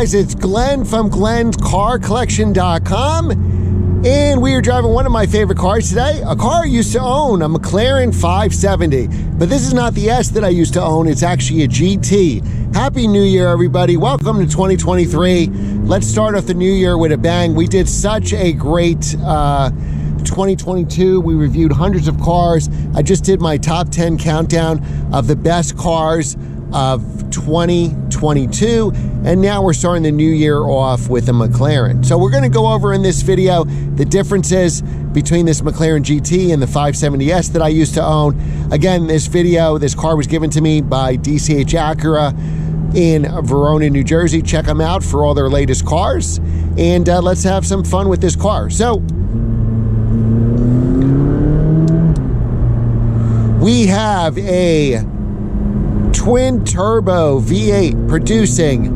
guys, it's Glenn from glenscarcollection.com, and we are driving one of my favorite cars today, a car I used to own, a McLaren 570, but this is not the S that I used to own, it's actually a GT. Happy New Year, everybody. Welcome to 2023. Let's start off the new year with a bang. We did such a great 2022. We reviewed hundreds of cars. I just did my top 10 countdown of the best cars of 2022, and now we're starting the new year off with a McLaren. So we're going to go over in this video the differences between this McLaren GT and the 570S that I used to own. Again, this car was given to me by DCH Acura in Verona, New Jersey. Check them out for all their latest cars, and let's have some fun with this car. So we have a twin turbo V8 producing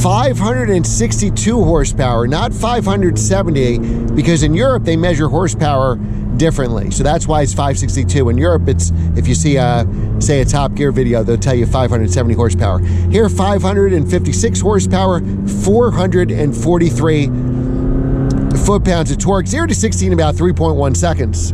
562 horsepower, not 570, because in Europe they measure horsepower differently. So that's why it's 562. In Europe, it's, if you see say a Top Gear video, they'll tell you 570 horsepower. Here, 556 horsepower, 443 foot-pounds of torque, 0 to 60 in about 3.1 seconds.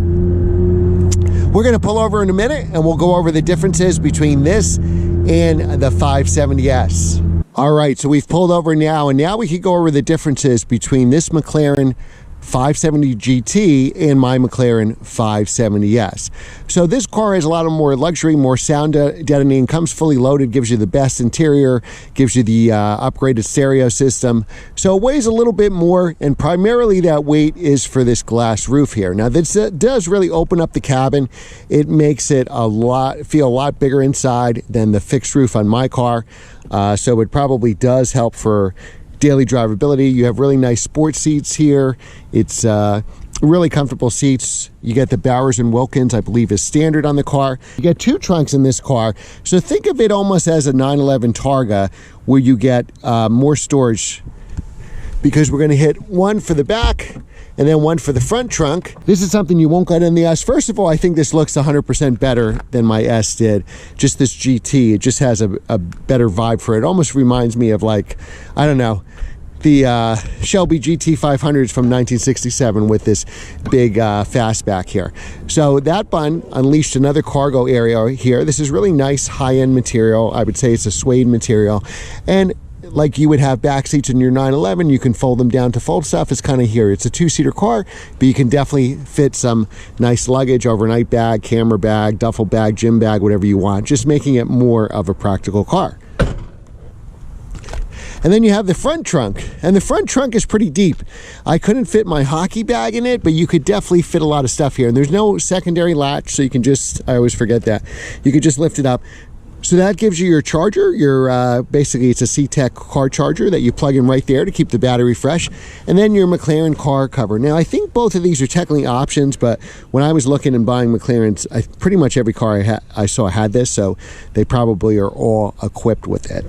We're going to pull over in a minute and we'll go over the differences between this and the 570S. All right, so we've pulled over now, and now we can go over the differences between this McLaren 570 GT and my McLaren 570S. So this car has a lot of more luxury, more sound deadening, comes fully loaded, gives you the best interior, gives you the upgraded stereo system. So it weighs a little bit more, and primarily that weight is for this glass roof here. Now this does really open up the cabin. It makes it feel a lot bigger inside than the fixed roof on my car. So it probably does help for daily drivability. You have really nice sports seats here. It's really comfortable seats. You get the Bowers and Wilkins, I believe, is standard on the car. You get two trunks in this car. So think of it almost as a 911 Targa, where you get more storage, because we're going to hit one for the back and then one for the front trunk. This is something you won't get in the S. First of all, I think this looks 100% better than my S did. Just this GT, it just has a better vibe for it. It almost reminds me of, like, I don't know, the Shelby GT 500s from 1967 with this big fastback here. So that bun unleashed another cargo area here. This is really nice high-end material. I would say it's a suede material. And like you would have back seats in your 911, you can fold them down to fold stuff. It's kind of here. It's a two-seater car, but you can definitely fit some nice luggage, overnight bag, camera bag, duffel bag, gym bag, whatever you want, just making it more of a practical car. And then you have the front trunk, and the front trunk is pretty deep. I couldn't fit my hockey bag in it, but you could definitely fit a lot of stuff here. And there's no secondary latch, so you can just, I always forget that, you could just lift it up. So that gives you your charger, basically it's a C-Tech car charger that you plug in right there to keep the battery fresh, and then your McLaren car cover. Now I think both of these are technically options, but when I was looking and buying McLarens, pretty much every car I saw had this, so they probably are all equipped with it.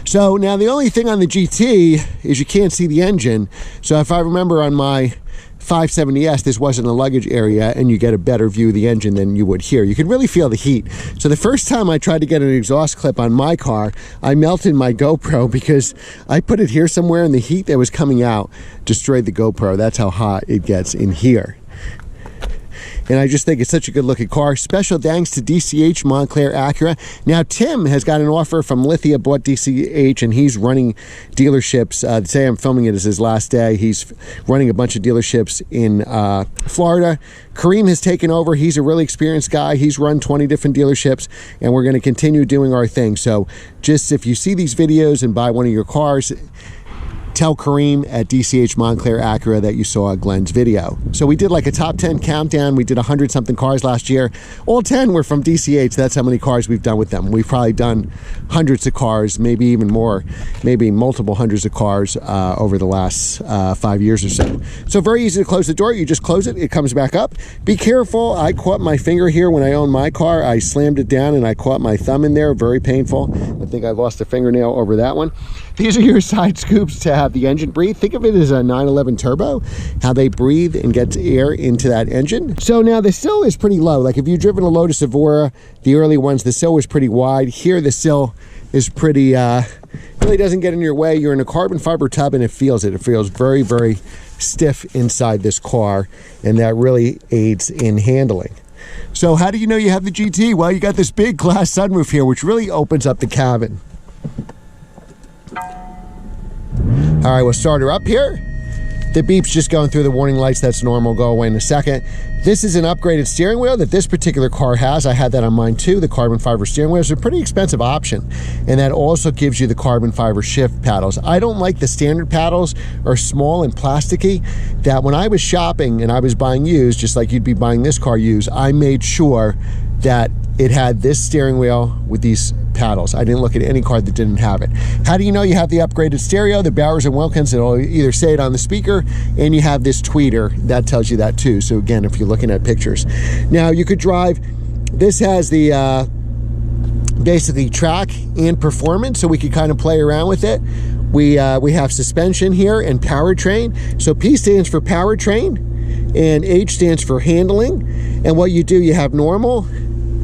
So now the only thing on the GT is you can't see the engine. So if I remember on my 570S, this wasn't a luggage area, and you get a better view of the engine than you would here. You can really feel the heat. So the first time I tried to get an exhaust clip on my car, I melted my GoPro because I put it here somewhere, and the heat that was coming out destroyed the GoPro. That's how hot it gets in here. And I just think it's such a good looking car. Special thanks to DCH Montclair Acura. Now Tim has got an offer from Lithia, bought DCH, and he's running dealerships. Today I'm filming it as his last day. He's running a bunch of dealerships in Florida. Kareem has taken over. He's a really experienced guy. He's run 20 different dealerships, and we're going to continue doing our thing. So just if you see these videos and buy one of your cars, tell Kareem at DCH Montclair Acura that you saw Glenn's video. So we did like a top 10 countdown. We did 100-something cars last year. All 10 were from DCH. That's how many cars we've done with them. We've probably done hundreds of cars, maybe even more, maybe multiple hundreds of cars over the last 5 years or so. So very easy to close the door. You just close it, it comes back up. Be careful. I caught my finger here when I owned my car. I slammed it down and I caught my thumb in there. Very painful. I think I lost a fingernail over that one. These are your side scoops to have the engine breathe. Think of it as a 911 turbo, how they breathe and get air into that engine. So now the sill is pretty low. Like if you've driven a Lotus Evora, the early ones, the sill was pretty wide. Here the sill is pretty, really doesn't get in your way. You're in a carbon fiber tub and it feels it. It feels very, very stiff inside this car, and that really aids in handling. So how do you know you have the GT? Well, you got this big glass sunroof here, which really opens up the cabin. All right, we'll start her up here. The beep's just going through the warning lights. That's normal. Go away in a second. This is an upgraded steering wheel that this particular car has. I had that on mine too. The carbon fiber steering wheel is a pretty expensive option, and that also gives you the carbon fiber shift paddles. I don't like the standard paddles, are small and plasticky. That when I was shopping and I was buying used, just like you'd be buying this car used, I made sure that it had this steering wheel with these paddles. I didn't look at any car that didn't have it. How do you know you have the upgraded stereo? The Bowers and Wilkins, it'll either say it on the speaker, and you have this tweeter that tells you that too. So again, if you're looking at pictures. Now you could drive, this has the basically track and performance, so we could kind of play around with it. We have suspension here and powertrain. So P stands for powertrain and H stands for handling. And what you do, you have normal,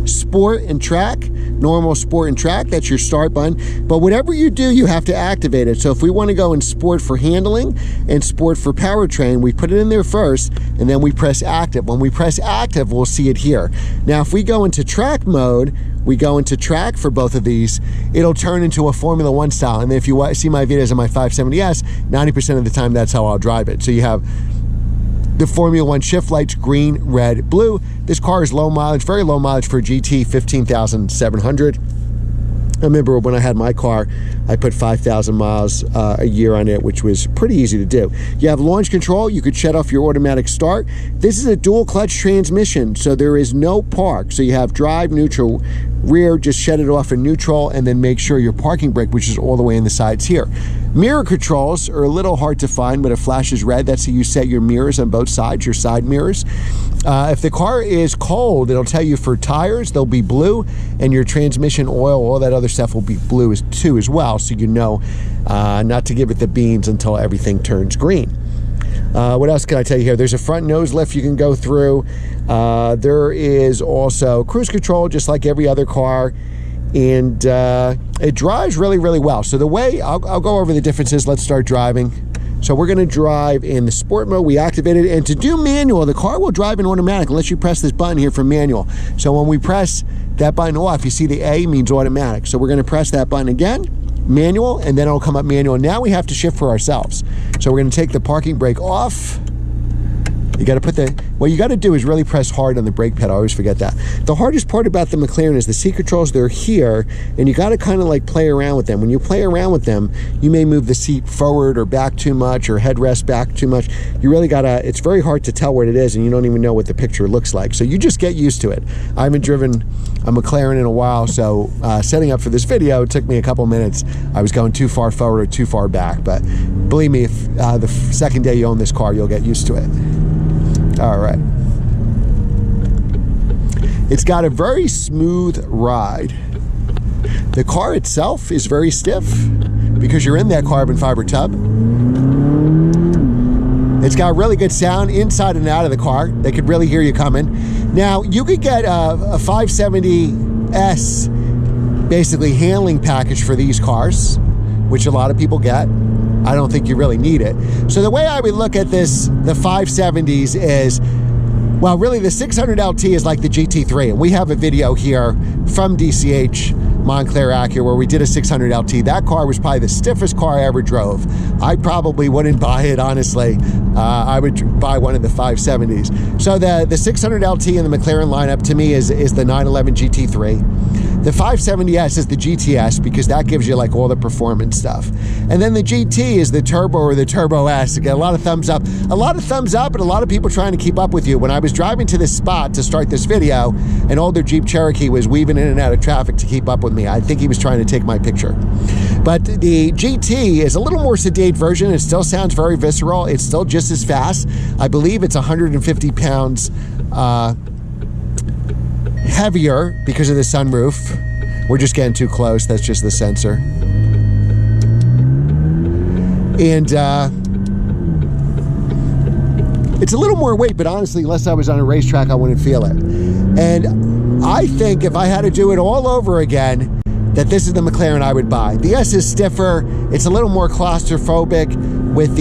sport, and track. Normal, sport, and track, that's your start button. But whatever you do, you have to activate it. So if we want to go in sport for handling and sport for powertrain, we put it in there first, and then we press active. When we press active, we'll see it here. Now, if we go into track mode, we go into track for both of these, it'll turn into a Formula One style. And if you see my videos on my 570S, 90% of the time, that's how I'll drive it. So you have the Formula One shift lights, green, red, blue. This car is low mileage, very low mileage for a GT, 15,700. I remember when I had my car, I put 5,000 miles a year on it, which was pretty easy to do. You have launch control. You could shut off your automatic start. This is a dual clutch transmission, so there is no park. So you have drive, neutral, rear, just shut it off in neutral, and then make sure your parking brake, which is all the way in the sides here. Mirror controls are a little hard to find, but it flashes red. That's how you set your mirrors on both sides, your side mirrors. If the car is cold, it'll tell you for tires, they'll be blue, and your transmission oil, all that other stuff will be blue too as well, so you know not to give it the beans until everything turns green. What else can I tell you here? There's a front nose lift you can go through. There is also cruise control, just like every other car. And it drives really, really well. So the way, I'll go over the differences. Let's start driving. So we're gonna drive in the sport mode. We activated it, and to do manual, the car will drive in automatic unless you press this button here for manual. So when we press that button off, you see the A means automatic. So we're gonna press that button again, manual, and then it'll come up manual. Now we have to shift for ourselves. So we're gonna take the parking brake off. You got to put what you got to do is really press hard on the brake pedal. I always forget that. The hardest part about the McLaren is the seat controls. They're here, and you got to kind of like play around with them. When you play around with them, you may move the seat forward or back too much, or headrest back too much. You really got to, it's very hard to tell what it is, and you don't even know what the picture looks like. So you just get used to it. I haven't driven a McLaren in a while, so setting up for this video, it took me a couple minutes. I was going too far forward or too far back, but believe me, if the second day you own this car, you'll get used to it. All right. It's got a very smooth ride. The car itself is very stiff because you're in that carbon fiber tub. It's got really good sound inside and out of the car. They could really hear you coming. Now, you could get a 570S basically handling package for these cars, which a lot of people get. I don't think you really need it. So the way I would look at this, the 570s is, well, really the 600 LT is like the GT3. And we have a video here from DCH Montclair Acura where we did a 600 LT. That car was probably the stiffest car I ever drove. I probably wouldn't buy it, honestly. I would buy one of the 570s. So the 600 LT in the McLaren lineup to me is the 911 GT3. The 570S is the GTS because that gives you like all the performance stuff. And then the GT is the Turbo or the Turbo S. You get a lot of thumbs up. A lot of thumbs up and a lot of people trying to keep up with you. When I was driving to this spot to start this video, an older Jeep Cherokee was weaving in and out of traffic to keep up with me. I think he was trying to take my picture. But the GT is a little more sedate version. It still sounds very visceral. It's still just as fast. I believe it's 150 pounds heavier because of the sunroof. We're just getting too close. That's just the sensor. And it's a little more weight, but honestly, unless I was on a racetrack, I wouldn't feel it. And I think if I had to do it all over again, that this is the McLaren I would buy. The S is stiffer. It's a little more claustrophobic with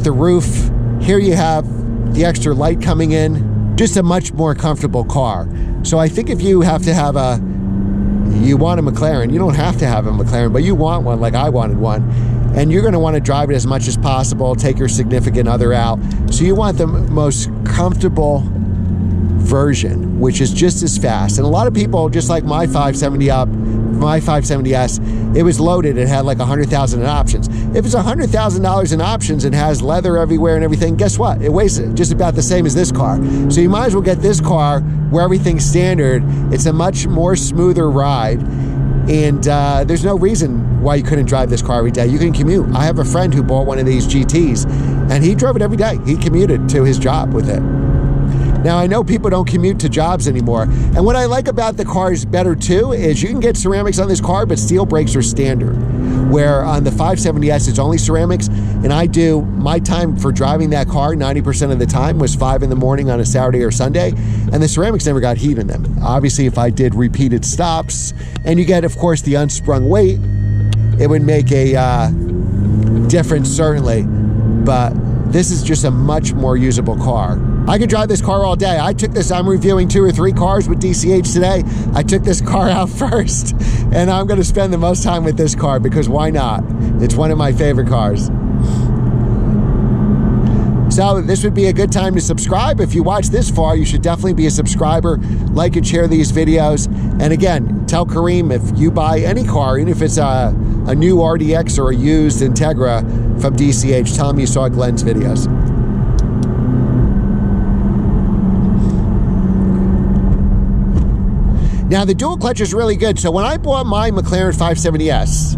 the roof. Here you have the extra light coming in. Just a much more comfortable car. So I think if you have to have you want a McLaren, you don't have to have a McLaren, but you want one like I wanted one, and you're going to want to drive it as much as possible, take your significant other out. So you want the most comfortable version, which is just as fast. And a lot of people, just like my 570S, it was loaded. It had like 100,000 in options. If it's $100,000 in options and has leather everywhere and everything, guess what? It weighs just about the same as this car. So you might as well get this car where everything's standard. It's a much more smoother ride. And there's no reason why you couldn't drive this car every day. You can commute. I have a friend who bought one of these GTs, and he drove it every day. He commuted to his job with it. Now, I know people don't commute to jobs anymore, and what I like about the cars better too is you can get ceramics on this car, but steel brakes are standard. Where on the 570S, it's only ceramics, and I do, my time for driving that car, 90% of the time, was 5 in the morning on a Saturday or Sunday, and the ceramics never got heat in them. Obviously, if I did repeated stops, and you get, of course, the unsprung weight, it would make a difference, certainly, but this is just a much more usable car. I could drive this car all day. I'm reviewing 2 or 3 cars with DCH today. I took this car out first, and I'm gonna spend the most time with this car because why not? It's one of my favorite cars. So this would be a good time to subscribe. If you watch this far, you should definitely be a subscriber, like and share these videos. And again, tell Kareem if you buy any car, even if it's a new RDX or a used Integra from DCH, tell him you saw Glenn's videos. Now the dual clutch is really good. So when I bought my McLaren 570S,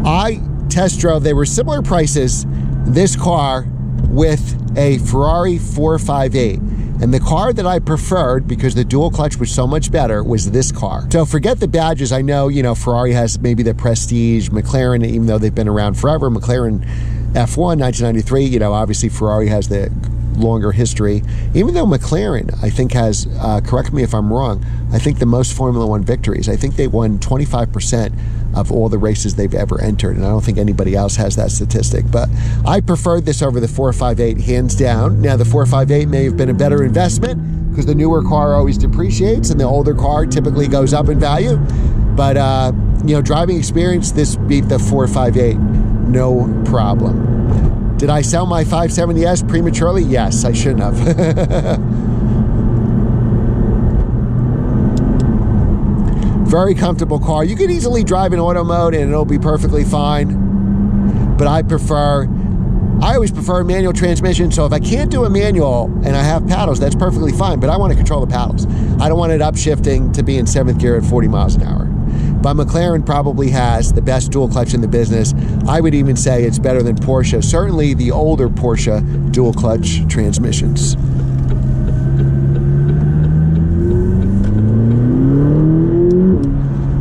I test drove, they were similar prices, this car with a Ferrari 458. And the car that I preferred, because the dual clutch was so much better, was this car. So forget the badges. I know, Ferrari has maybe the Prestige, McLaren, even though they've been around forever, McLaren F1, 1993, obviously Ferrari has the longer history. Even though McLaren, I think, has, correct me if I'm wrong, I think the most Formula One victories. I think they won 25% of all the races they've ever entered, and I don't think anybody else has that statistic. But I preferred this over the 458, hands down. Now, the 458 may have been a better investment because the newer car always depreciates and the older car typically goes up in value. But, driving experience, this beat the 458, no problem. Did I sell my 570S prematurely? Yes, I shouldn't have. Very comfortable car. You could easily drive in auto mode and it'll be perfectly fine. But I always prefer manual transmission. So if I can't do a manual and I have paddles, that's perfectly fine. But I want to control the paddles. I don't want it upshifting to be in 7th gear at 40 miles an hour. But McLaren probably has the best dual clutch in the business. I would even say it's better than Porsche. Certainly the older Porsche dual clutch transmissions.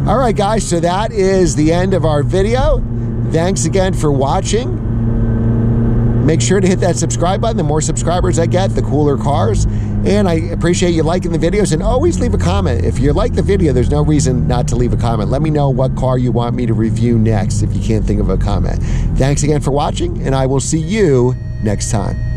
All right, guys, so that is the end of our video. Thanks again for watching. Make sure to hit that subscribe button. The more subscribers I get, the cooler cars. And I appreciate you liking the videos, and always leave a comment. If you like the video, there's no reason not to leave a comment. Let me know what car you want me to review next if you can't think of a comment. Thanks again for watching, and I will see you next time.